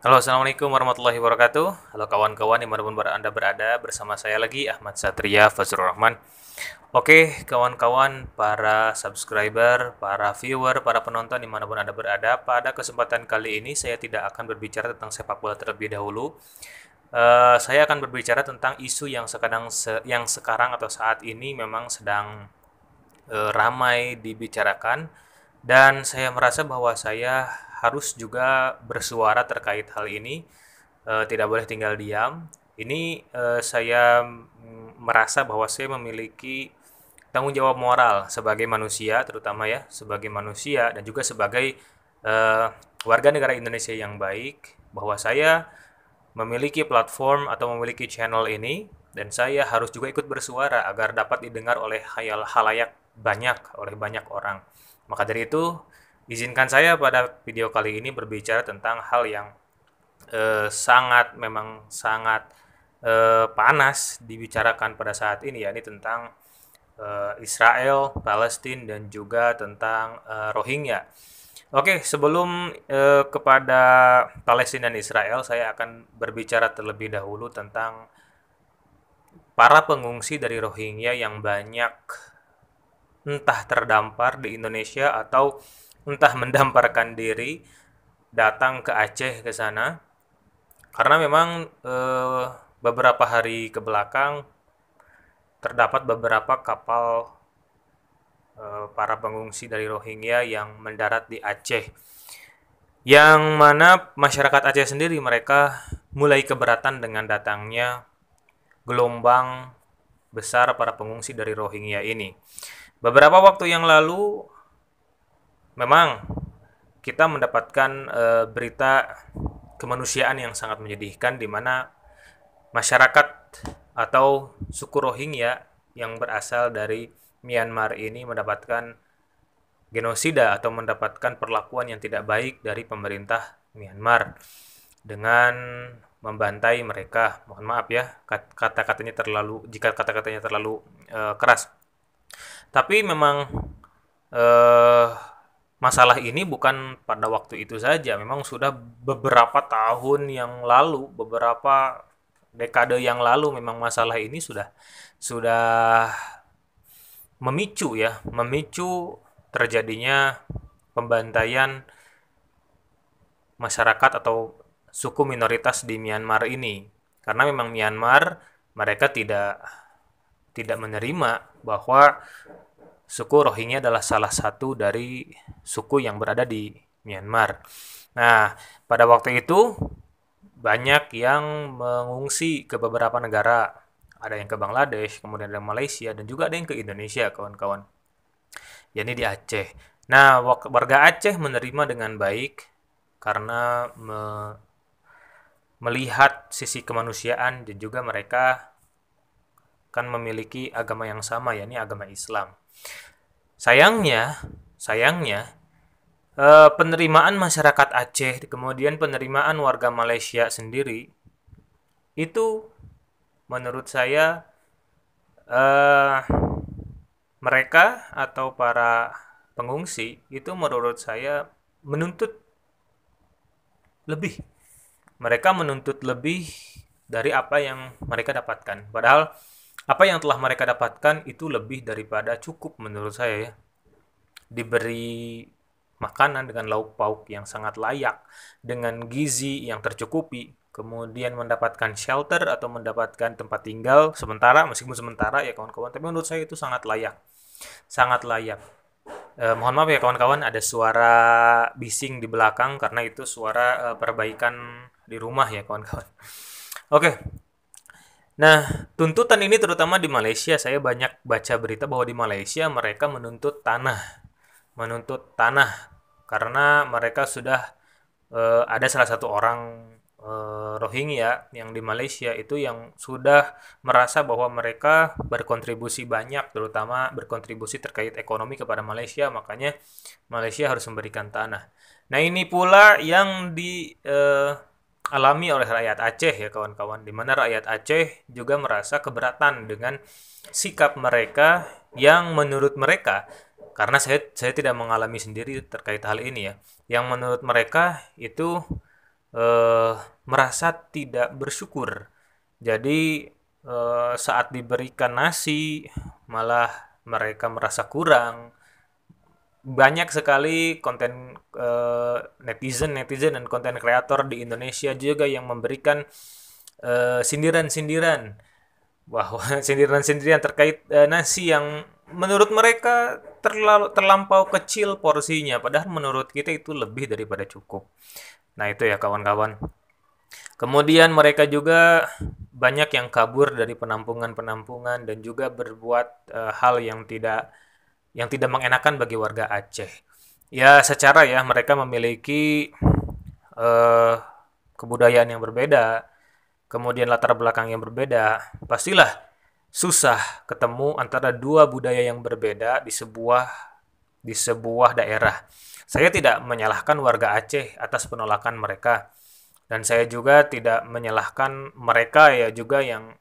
Halo, Assalamualaikum warahmatullahi wabarakatuh. Halo kawan-kawan dimanapun Anda berada, bersama saya lagi Ahmad Satria Fazrul Rahman. Oke, kawan-kawan, para subscriber, para viewer, para penonton dimanapun Anda berada, pada kesempatan kali ini saya tidak akan berbicara tentang sepak bola terlebih dahulu. Saya akan berbicara tentang isu yang sekarang atau saat ini memang sedang ramai dibicarakan, dan saya merasa bahwa saya harus juga bersuara terkait hal ini. Tidak boleh tinggal diam. Ini saya merasa bahwa saya memiliki tanggung jawab moral sebagai manusia, terutama ya sebagai manusia dan juga sebagai eh, warga negara Indonesia yang baik, bahwa saya memiliki platform atau memiliki channel ini, dan saya harus juga ikut bersuara agar dapat didengar oleh halayak banyak, oleh banyak orang. Maka dari itu, izinkan saya pada video kali ini berbicara tentang hal yang memang sangat panas dibicarakan pada saat ini, yakni tentang Israel, Palestina, dan juga tentang Rohingya. Oke, sebelum kepada Palestina dan Israel, saya akan berbicara terlebih dahulu tentang para pengungsi dari Rohingya yang banyak entah terdampar di Indonesia atau entah mendamparkan diri datang ke Aceh ke sana. Karena memang beberapa hari ke belakang terdapat beberapa kapal para pengungsi dari Rohingya yang mendarat di Aceh. Yang mana masyarakat Aceh sendiri mereka mulai keberatan dengan datangnya gelombang besar para pengungsi dari Rohingya ini. Beberapa waktu yang lalu memang kita mendapatkan berita kemanusiaan yang sangat menyedihkan, di mana masyarakat atau suku Rohingya yang berasal dari Myanmar ini mendapatkan genosida atau mendapatkan perlakuan yang tidak baik dari pemerintah Myanmar dengan membantai mereka. Mohon maaf ya, jika kata-katanya terlalu keras. Tapi memang eh, masalah ini bukan pada waktu itu saja, memang sudah beberapa tahun yang lalu, beberapa dekade yang lalu memang masalah ini sudah memicu terjadinya pembantaian masyarakat atau suku minoritas di Myanmar ini. Karena memang Myanmar mereka tidak tidak menerima bahwa suku Rohingya adalah salah satu dari suku yang berada di Myanmar. Nah, pada waktu itu banyak yang mengungsi ke beberapa negara. Ada yang ke Bangladesh, kemudian ada yang Malaysia, dan juga ada yang ke Indonesia, kawan-kawan. Yakni di Aceh. Nah, warga Aceh menerima dengan baik karena melihat sisi kemanusiaan, dan juga mereka kan memiliki agama yang sama, yakni agama Islam. Sayangnya, sayangnya penerimaan masyarakat Aceh, kemudian penerimaan warga Malaysia sendiri itu menurut saya eh, mereka atau para pengungsi itu menurut saya menuntut lebih. Mereka menuntut lebih dari apa yang mereka dapatkan. Padahal apa yang telah mereka dapatkan itu lebih daripada cukup menurut saya ya. Diberi makanan dengan lauk pauk yang sangat layak, dengan gizi yang tercukupi, kemudian mendapatkan shelter atau mendapatkan tempat tinggal sementara, meskipun sementara ya kawan-kawan, tapi menurut saya itu sangat layak, sangat layak. Mohon maaf ya kawan-kawan, ada suara bising di belakang karena itu suara perbaikan di rumah ya kawan-kawan. Oke, nah tuntutan ini terutama di Malaysia, saya banyak baca berita bahwa di Malaysia mereka menuntut tanah karena mereka sudah ada salah satu orang Rohingya yang di Malaysia itu yang sudah merasa bahwa mereka berkontribusi banyak, terutama berkontribusi terkait ekonomi kepada Malaysia, makanya Malaysia harus memberikan tanah. Nah, ini pula yang dialami oleh rakyat Aceh ya kawan-kawan, di mana rakyat Aceh juga merasa keberatan dengan sikap mereka yang menurut mereka, karena saya tidak mengalami sendiri terkait hal ini ya, yang menurut mereka itu merasa tidak bersyukur. Jadi saat diberikan nasi malah mereka merasa kurang. Banyak sekali konten netizen dan konten kreator di Indonesia juga yang memberikan sindiran-sindiran bahwa sindiran-sindiran terkait nasi yang menurut mereka terlampau kecil porsinya, padahal menurut kita itu lebih daripada cukup. Nah, itu ya kawan-kawan. Kemudian mereka juga banyak yang kabur dari penampungan-penampungan dan juga berbuat hal yang tidak mengenakan bagi warga Aceh. Ya, secara ya mereka memiliki eh, kebudayaan yang berbeda, kemudian latar belakang yang berbeda. Pastilah susah ketemu antara dua budaya yang berbeda di sebuah daerah. Saya tidak menyalahkan warga Aceh atas penolakan mereka. Dan saya juga tidak menyalahkan mereka ya juga yang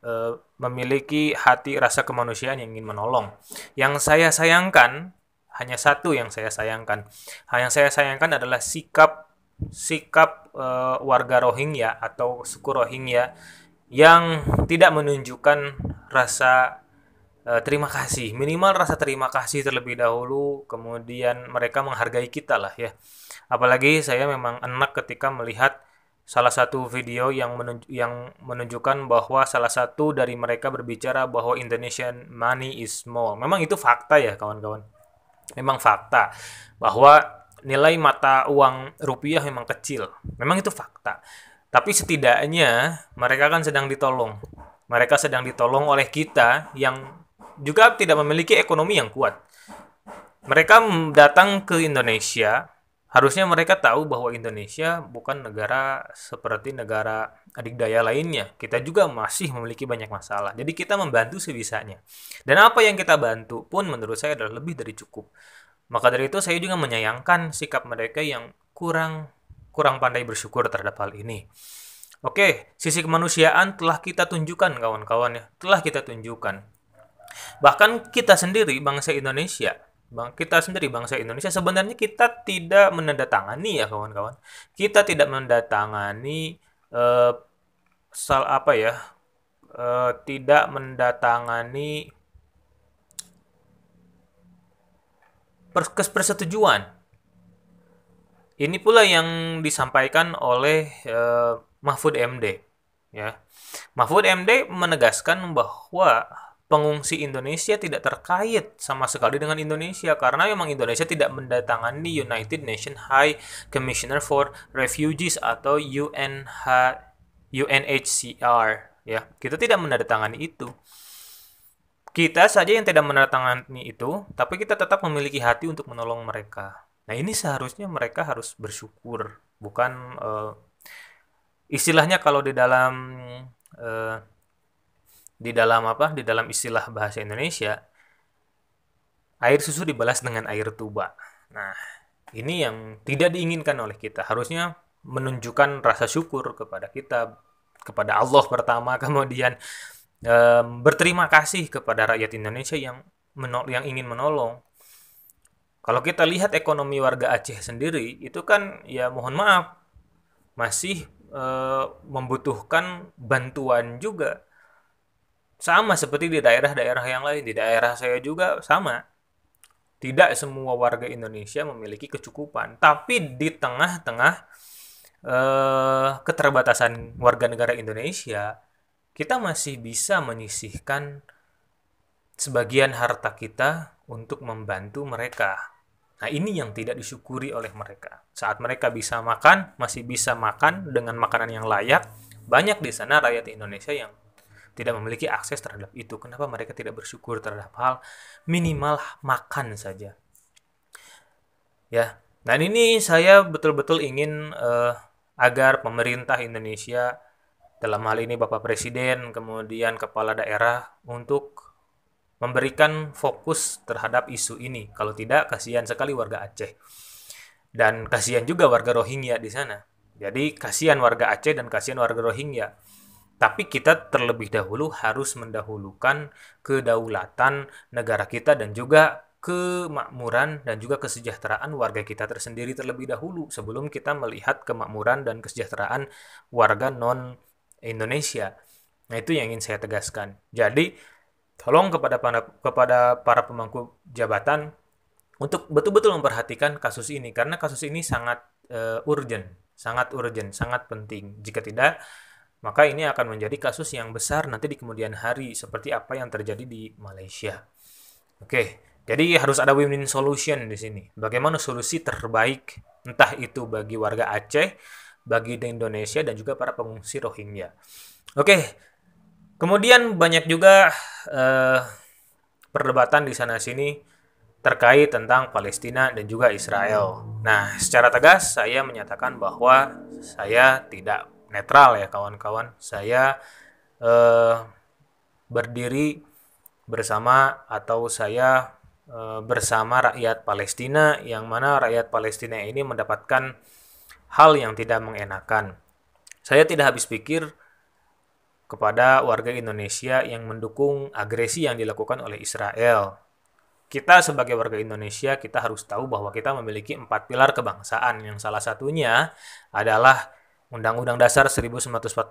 memiliki hati rasa kemanusiaan yang ingin menolong. Yang saya sayangkan hanya satu yang saya sayangkan. Hal yang saya sayangkan adalah sikap sikap warga Rohingya atau suku Rohingya yang tidak menunjukkan rasa terima kasih, minimal rasa terima kasih terlebih dahulu, kemudian mereka menghargai kita lah ya. Apalagi saya memang enak ketika melihat salah satu video yang menunjukkan bahwa salah satu dari mereka berbicara bahwa Indonesian money is small. Memang itu fakta ya kawan-kawan. Memang fakta bahwa nilai mata uang rupiah memang kecil. Memang itu fakta. Tapi setidaknya mereka kan sedang ditolong. Mereka sedang ditolong oleh kita yang juga tidak memiliki ekonomi yang kuat. Mereka datang ke Indonesia, harusnya mereka tahu bahwa Indonesia bukan negara seperti negara adikdaya lainnya. Kita juga masih memiliki banyak masalah. Jadi kita membantu sebisanya. Dan apa yang kita bantu pun menurut saya adalah lebih dari cukup. Maka dari itu saya juga menyayangkan sikap mereka yang kurang kurang pandai bersyukur terhadap hal ini. Oke, sisi kemanusiaan telah kita tunjukkan kawan-kawan ya, telah kita tunjukkan. Bahkan kita sendiri bangsa Indonesia, sebenarnya kita tidak menandatangani ya kawan-kawan. Kita tidak menandatangani eh, apa ya? Tidak mendatangani persetujuan. Ini pula yang disampaikan oleh Mahfud MD ya. Mahfud MD menegaskan bahwa pengungsi Indonesia tidak terkait sama sekali dengan Indonesia karena memang Indonesia tidak mendatangani United Nations High Commissioner for Refugees atau UNHCR ya. Kita tidak menandatangani itu. Kita saja yang tidak menandatangani itu, tapi kita tetap memiliki hati untuk menolong mereka. Nah, ini seharusnya mereka harus bersyukur, bukan istilahnya kalau eh, di dalam apa? Di dalam istilah bahasa Indonesia, air susu dibalas dengan air tuba. Nah, ini yang tidak diinginkan oleh kita. Harusnya menunjukkan rasa syukur kepada kita, kepada Allah pertama, kemudian berterima kasih kepada rakyat Indonesia yang ingin menolong. Kalau kita lihat ekonomi warga Aceh sendiri, itu kan ya mohon maaf masih membutuhkan bantuan juga. Sama seperti di daerah-daerah yang lain, di daerah saya juga sama. Tidak semua warga Indonesia memiliki kecukupan, tapi di tengah-tengah keterbatasan warga negara Indonesia, kita masih bisa menyisihkan sebagian harta kita untuk membantu mereka. Nah, ini yang tidak disyukuri oleh mereka. Saat mereka bisa makan, masih bisa makan dengan makanan yang layak, banyak di sana rakyat Indonesia yang tidak memiliki akses terhadap itu. Kenapa mereka tidak bersyukur terhadap hal minimal makan saja? Ya, dan ini saya betul-betul ingin agar pemerintah Indonesia, dalam hal ini Bapak Presiden, kemudian kepala daerah, untuk memberikan fokus terhadap isu ini. Kalau tidak, kasihan sekali warga Aceh. Dan kasihan juga warga Rohingya di sana. Jadi kasihan warga Aceh dan kasihan warga Rohingya. Tapi kita terlebih dahulu harus mendahulukan kedaulatan negara kita dan juga kemakmuran dan juga kesejahteraan warga kita tersendiri terlebih dahulu sebelum kita melihat kemakmuran dan kesejahteraan warga non Indonesia. Nah, itu yang ingin saya tegaskan. Jadi, tolong kepada para pemangku jabatan untuk betul-betul memperhatikan kasus ini karena kasus ini sangat urgent, sangat penting. Jika tidak, maka ini akan menjadi kasus yang besar nanti di kemudian hari seperti apa yang terjadi di Malaysia. Oke, jadi harus ada win-win solution di sini. Bagaimana solusi terbaik entah itu bagi warga Aceh, bagi Indonesia dan juga para pengungsi Rohingya. Oke, kemudian banyak juga perdebatan di sana sini terkait tentang Palestina dan juga Israel. Nah, secara tegas saya menyatakan bahwa saya tidak netral ya kawan-kawan. Saya berdiri bersama atau saya bersama rakyat Palestina yang mana rakyat Palestina ini mendapatkan hal yang tidak mengenakan. Saya tidak habis pikir kepada warga Indonesia yang mendukung agresi yang dilakukan oleh Israel. Kita sebagai warga Indonesia, kita harus tahu bahwa kita memiliki 4 pilar kebangsaan, yang salah satunya adalah Undang-Undang Dasar 1945,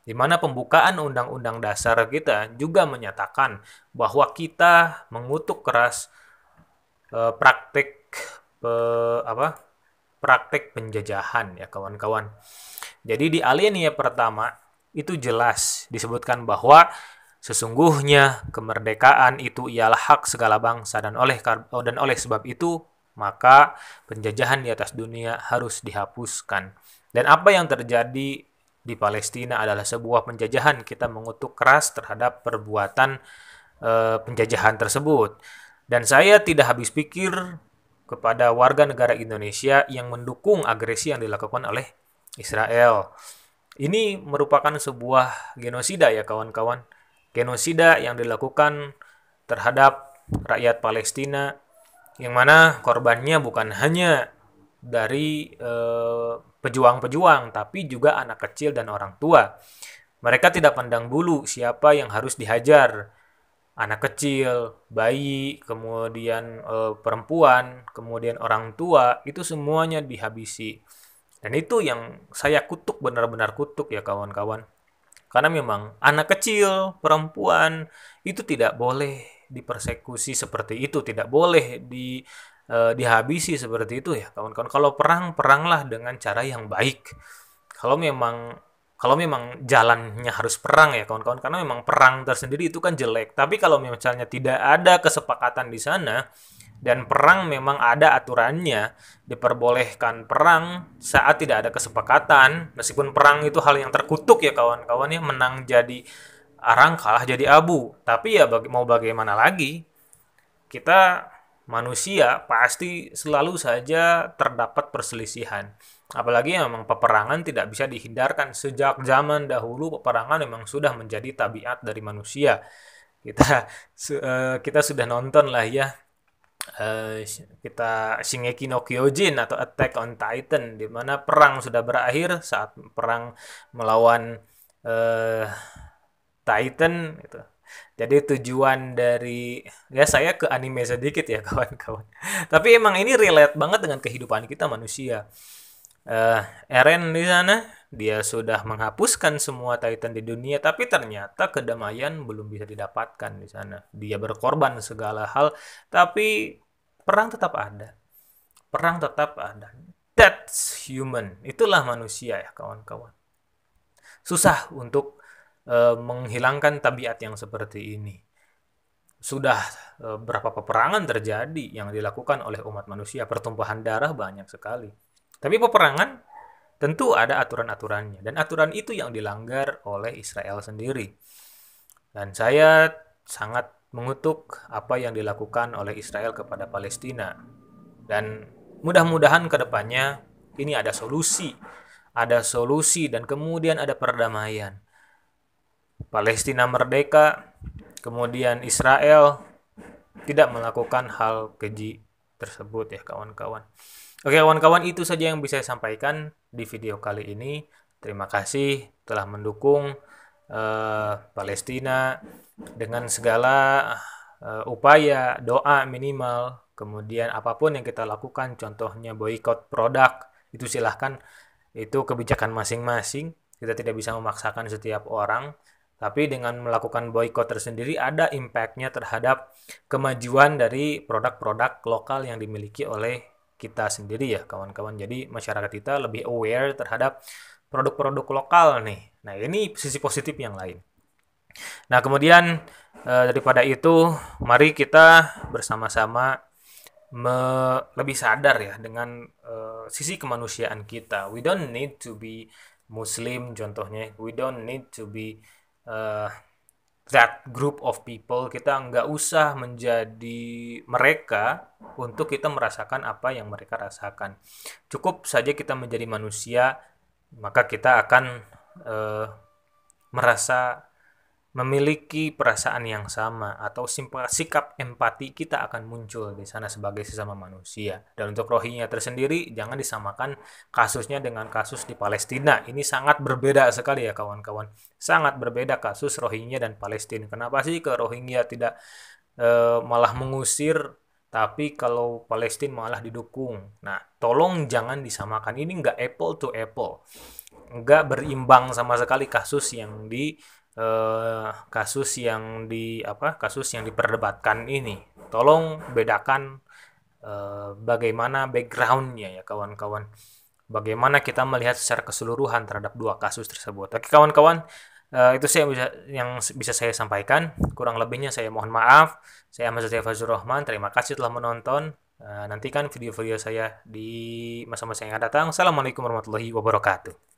di mana pembukaan Undang-Undang Dasar kita juga menyatakan bahwa kita mengutuk keras praktik penjajahan ya kawan-kawan. Jadi di alinea pertama itu jelas disebutkan bahwa sesungguhnya kemerdekaan itu ialah hak segala bangsa dan oleh sebab itu maka penjajahan di atas dunia harus dihapuskan. Dan apa yang terjadi di Palestina adalah sebuah penjajahan. Kita mengutuk keras terhadap perbuatan penjajahan tersebut. Dan saya tidak habis pikir kepada warga negara Indonesia yang mendukung agresi yang dilakukan oleh Israel. Ini merupakan sebuah genosida ya kawan-kawan. Genosida yang dilakukan terhadap rakyat Palestina yang mana korbannya bukan hanya dari pejuang-pejuang tapi juga anak kecil dan orang tua. Mereka tidak pandang bulu siapa yang harus dihajar. Anak kecil, bayi, kemudian perempuan, kemudian orang tua, itu semuanya dihabisi. Dan itu yang saya kutuk, benar-benar kutuk ya kawan-kawan. Karena memang anak kecil, perempuan itu tidak boleh dipersekusi seperti itu, tidak boleh dihabisi seperti itu ya kawan-kawan. Kalau perang, peranglah dengan cara yang baik. Kalau memang jalannya harus perang ya kawan-kawan, karena memang perang tersendiri itu kan jelek. Tapi kalau misalnya tidak ada kesepakatan di sana dan perang memang ada aturannya, diperbolehkan perang saat tidak ada kesepakatan, meskipun perang itu hal yang terkutuk ya kawan-kawan ya, menang jadi arang, kalah jadi abu. Tapi ya mau bagaimana lagi? Kita manusia pasti selalu saja terdapat perselisihan. Apalagi memang peperangan tidak bisa dihindarkan. Sejak zaman dahulu peperangan memang sudah menjadi tabiat dari manusia. Kita sudah nonton lah ya, kita Shingeki no Kyojin atau Attack on Titan, di mana perang sudah berakhir saat perang melawan Titan gitu. Jadi tujuan dari ya saya ke anime sedikit ya kawan-kawan. Tapi emang ini relate banget dengan kehidupan kita manusia. Eren di sana dia sudah menghapuskan semua Titan di dunia, tapi ternyata kedamaian belum bisa didapatkan di sana. Dia berkorban segala hal, tapi perang tetap ada. Perang tetap ada. That's human. Itulah manusia ya kawan-kawan. Susah untuk menghilangkan tabiat yang seperti ini. Sudah berapa peperangan terjadi yang dilakukan oleh umat manusia, pertumpahan darah banyak sekali. Tapi peperangan tentu ada aturan-aturannya, dan aturan itu yang dilanggar oleh Israel sendiri. Dan saya sangat mengutuk apa yang dilakukan oleh Israel kepada Palestina. Dan mudah-mudahan ke depannya ini ada solusi dan kemudian ada perdamaian. Palestina merdeka, kemudian Israel tidak melakukan hal keji tersebut ya kawan-kawan. Oke kawan-kawan, itu saja yang bisa saya sampaikan di video kali ini. Terima kasih telah mendukung Palestina dengan segala upaya, doa minimal, kemudian apapun yang kita lakukan, contohnya boykot produk, itu silahkan, itu kebijakan masing-masing. Kita tidak bisa memaksakan setiap orang, tapi dengan melakukan boykot tersendiri ada impact-nya terhadap kemajuan dari produk-produk lokal yang dimiliki oleh kita sendiri ya kawan-kawan. Jadi masyarakat kita lebih aware terhadap produk-produk lokal nih. Nah, ini sisi positif yang lain. Nah, kemudian daripada itu, mari kita bersama-sama lebih sadar ya dengan sisi kemanusiaan kita. We don't need to be Muslim contohnya. We don't need to be uh, that group of people. Kita nggak usah menjadi mereka untuk kita merasakan apa yang mereka rasakan. Cukup saja kita menjadi manusia, maka kita akan merasa memiliki perasaan yang sama atau sikap empati kita akan muncul di sana sebagai sesama manusia. Dan untuk Rohingya tersendiri jangan disamakan kasusnya dengan kasus di Palestina. Ini sangat berbeda sekali ya kawan-kawan. Sangat berbeda kasus Rohingya dan Palestina. Kenapa sih ke Rohingya tidak malah mengusir, tapi kalau Palestina malah didukung? Nah, tolong jangan disamakan. Ini nggak apple to apple, nggak berimbang sama sekali kasus yang diperdebatkan ini. Tolong bedakan bagaimana backgroundnya ya kawan-kawan. Bagaimana kita melihat secara keseluruhan terhadap dua kasus tersebut. Oke kawan-kawan, itu yang bisa saya sampaikan. Kurang lebihnya saya mohon maaf. Saya Ahmad Setia Fazlur Rahman. Terima kasih telah menonton. Nantikan video-video saya di masa-masa yang akan datang. Assalamualaikum warahmatullahi wabarakatuh.